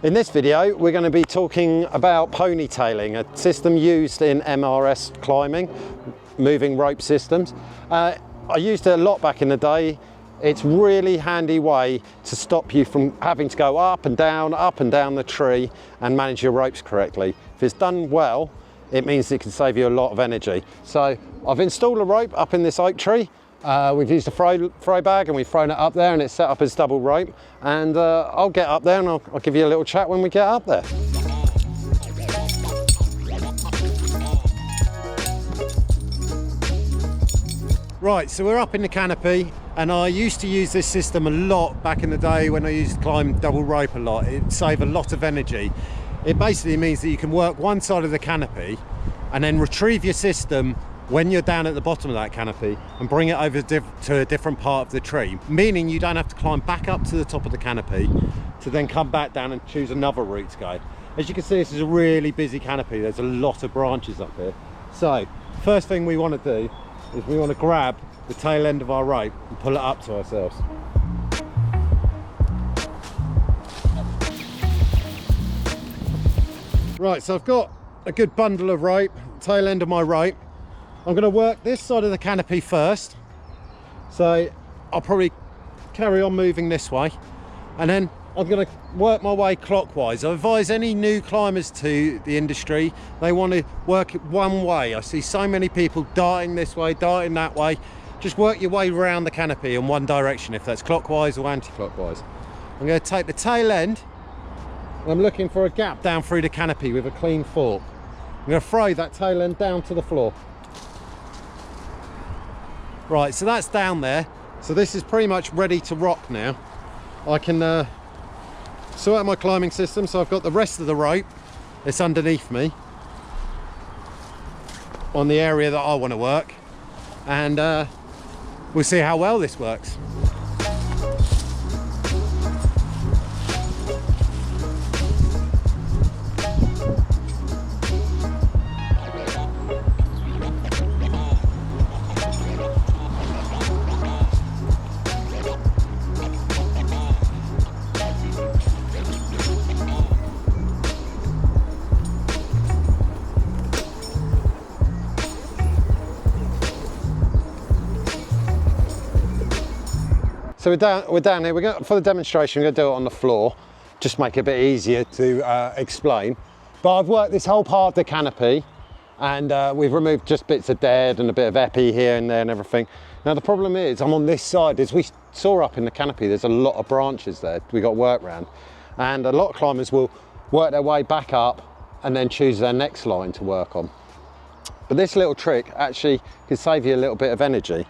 In this video, we're going to be talking about ponytailing, a system used in MRS climbing, moving rope systems. I used it a lot back in the day. It's a really handy way to stop you from having to go up and down the tree and manage your ropes correctly. If it's done well, it means it can save you a lot of energy. So I've installed a rope up in this oak tree. We've used a throw bag and we've thrown it up there and it's set up as double rope. And I'll get up there and I'll give you a little chat when we get up there. Right, so we're up in the canopy, and I used to use this system a lot back in the day when I used to climb double rope a lot. It saved a lot of energy. It basically means that you can work one side of the canopy and then retrieve your system when you're down at the bottom of that canopy and bring it over to a different part of the tree, meaning you don't have to climb back up to the top of the canopy to then come back down and choose another route to go. As you can see, this is a really busy canopy. There's a lot of branches up here. So first thing we want to do is we want to grab the tail end of our rope and pull it up to ourselves. Right, so I've got a good bundle of rope, tail end of my rope. I'm going to work this side of the canopy first, so I'll probably carry on moving this way, and then I'm going to work my way clockwise. I advise any new climbers to the industry, they want to work it one way. I see so many people darting this way, darting that way. Just work your way around the canopy in one direction, if that's clockwise or anti-clockwise. I'm going to take the tail end, and I'm looking for a gap down through the canopy with a clean fork. I'm going to throw that tail end down to the floor. Right, so that's down there. So this is pretty much ready to rock now. I can sort out my climbing system, so I've got the rest of the rope that's underneath me on the area that I want to work, and we'll see how well this works. So we're down here. For the demonstration, we're going to do it on the floor, just make it a bit easier to explain. But I've worked this whole part of the canopy, and we've removed just bits of dead and a bit of epi here and there and everything. Now the problem is, I'm on this side. As we saw up in the canopy, there's a lot of branches there we got work around, and a lot of climbers will work their way back up and then choose their next line to work on. But this little trick actually can save you a little bit of energy.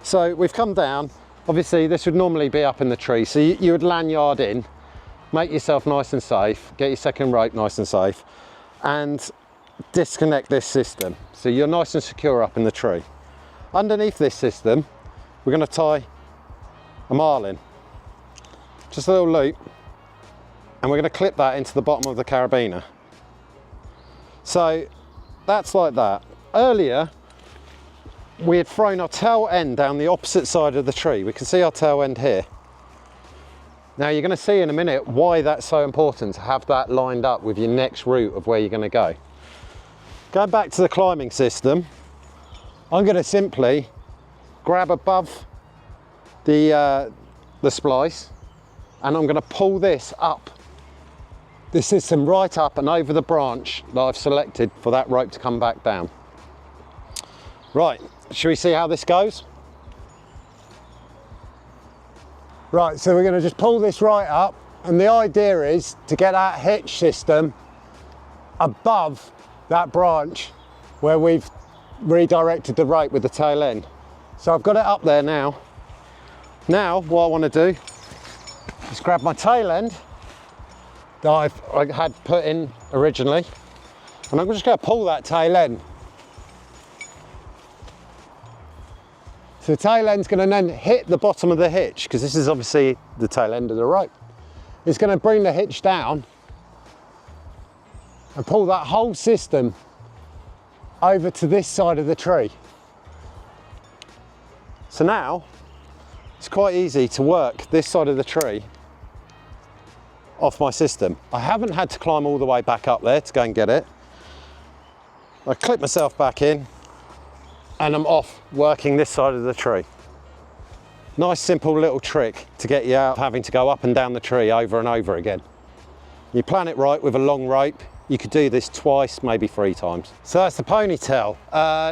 So we've come down. Obviously this would normally be up in the tree, so you would lanyard in, make yourself nice and safe, get your second rope nice and safe, and disconnect this system so you're nice and secure up in the tree. Underneath this system we're going to tie a marlin, just a little loop, and we're going to clip that into the bottom of the carabiner. So that's like that. Earlier we had thrown our tail end down the opposite side of the tree. We can see our tail end here. Now you're going to see in a minute why that's so important to have that lined up with your next route of where you're going to go. Going back to the climbing system, I'm going to simply grab above the splice, and I'm going to pull this up, this system right up and over the branch that I've selected for that rope to come back down. Right, shall we see how this goes? Right, so we're going to just pull this right up, and the idea is to get that hitch system above that branch where we've redirected the rope with the tail end. So I've got it up there now. Now what I want to do is grab my tail end that I had put in originally, and I'm just going to pull that tail end. So the tail end's going to then hit the bottom of the hitch, because this is obviously the tail end of the rope. It's going to bring the hitch down and pull that whole system over to this side of the tree. So now it's quite easy to work this side of the tree off my system. I haven't had to climb all the way back up there to go and get it. I clip myself back in and I'm off working this side of the tree. Nice simple little trick to get you out having to go up and down the tree over and over again. You plan it right with a long rope. You could do this twice, maybe 3 times. So that's the Ponytail.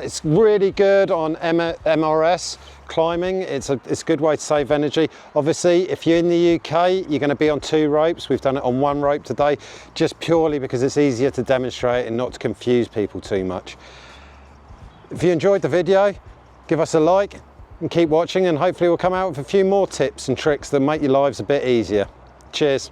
It's really good on MRS climbing. It's a good way to save energy. Obviously, if you're in the UK, you're going to be on 2 ropes. We've done it on 1 rope today, just purely because it's easier to demonstrate and not to confuse people too much. If you enjoyed the video, give us a like and keep watching, and hopefully we'll come out with a few more tips and tricks that make your lives a bit easier. Cheers.